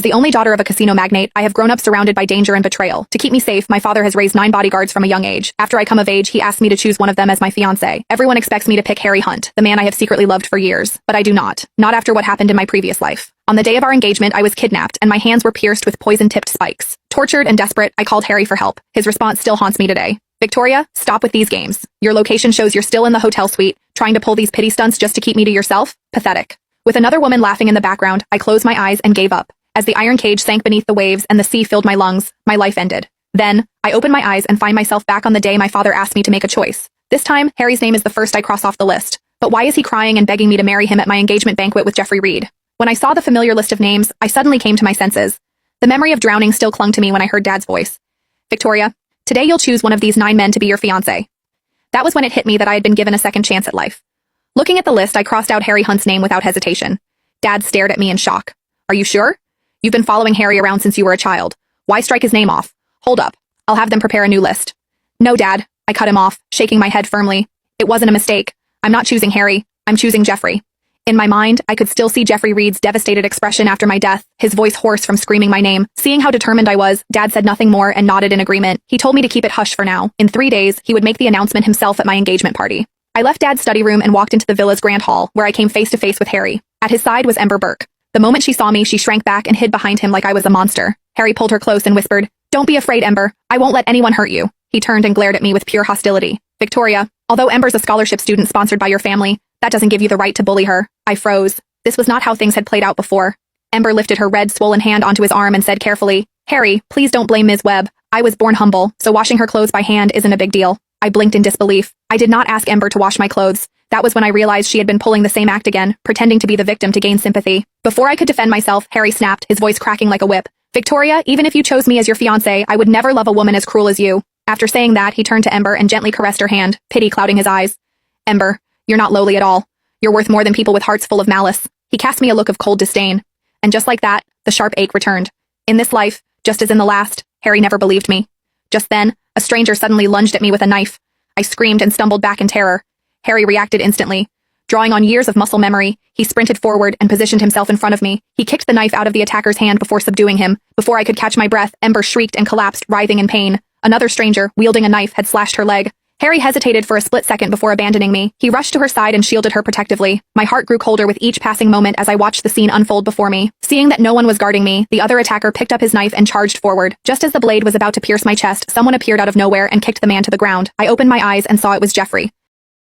As the only daughter of a casino magnate, I have grown up surrounded by danger and betrayal. To keep me safe, my father has raised 9 bodyguards from a young age. After I come of age, he asked me to choose one of them as my fiancé. Everyone expects me to pick Harry Hunt, the man I have secretly loved for years. But I do not. Not after what happened in my previous life. On the day of our engagement, I was kidnapped, and my hands were pierced with poison-tipped spikes. Tortured and desperate, I called Harry for help. His response still haunts me today. Victoria, stop with these games. Your location shows you're still in the hotel suite, trying to pull these pity stunts just to keep me to yourself? Pathetic. With another woman laughing in the background, I closed my eyes and gave up. As the iron cage sank beneath the waves and the sea filled my lungs, my life ended. Then, I open my eyes and find myself back on the day my father asked me to make a choice. This time, Harry's name is the first I cross off the list. But why is he crying and begging me to marry him at my engagement banquet with Jeffrey Reed? When I saw the familiar list of names, I suddenly came to my senses. The memory of drowning still clung to me when I heard Dad's voice. Victoria, today you'll choose one of these 9 men to be your fiancé. That was when it hit me that I had been given a second chance at life. Looking at the list, I crossed out Harry Hunt's name without hesitation. Dad stared at me in shock. Are you sure? You've been following Harry around since you were a child. Why strike his name off? Hold up. I'll have them prepare a new list. No, Dad. I cut him off, shaking my head firmly. It wasn't a mistake. I'm not choosing Harry. I'm choosing Jeffrey. In my mind, I could still see Jeffrey Reed's devastated expression after my death, his voice hoarse from screaming my name. Seeing how determined I was, Dad said nothing more and nodded in agreement. He told me to keep it hush for now. In 3 days, he would make the announcement himself at my engagement party. I left Dad's study room and walked into the villa's grand hall, where I came face to face with Harry. At his side was Ember Burke. The moment she saw me, she shrank back and hid behind him like I was a monster. Harry pulled her close and whispered, "Don't be afraid, Ember. I won't let anyone hurt you." He turned and glared at me with pure hostility. Victoria, although Ember's a scholarship student sponsored by your family, that doesn't give you the right to bully her. I froze. This was not how things had played out before. Ember lifted her red, swollen hand onto his arm and said carefully, "Harry, please don't blame Ms. Webb. I was born humble, so washing her clothes by hand isn't a big deal." I blinked in disbelief. I did not ask Ember to wash my clothes. That was when I realized she had been pulling the same act again, pretending to be the victim to gain sympathy. Before I could defend myself, Harry snapped, his voice cracking like a whip. "Victoria, even if you chose me as your fiancé, I would never love a woman as cruel as you." After saying that, he turned to Ember and gently caressed her hand, pity clouding his eyes. "Ember, you're not lowly at all. You're worth more than people with hearts full of malice." He cast me a look of cold disdain. And just like that, the sharp ache returned. In this life, just as in the last, Harry never believed me. Just then, a stranger suddenly lunged at me with a knife. I screamed and stumbled back in terror. Harry reacted instantly. Drawing on years of muscle memory, he sprinted forward and positioned himself in front of me. He kicked the knife out of the attacker's hand before subduing him. Before I could catch my breath, Ember shrieked and collapsed, writhing in pain. Another stranger, wielding a knife, had slashed her leg. Harry hesitated for a split second before abandoning me. He rushed to her side and shielded her protectively. My heart grew colder with each passing moment as I watched the scene unfold before me. Seeing that no one was guarding me, the other attacker picked up his knife and charged forward. Just as the blade was about to pierce my chest, someone appeared out of nowhere and kicked the man to the ground. I opened my eyes and saw it was Jeffrey.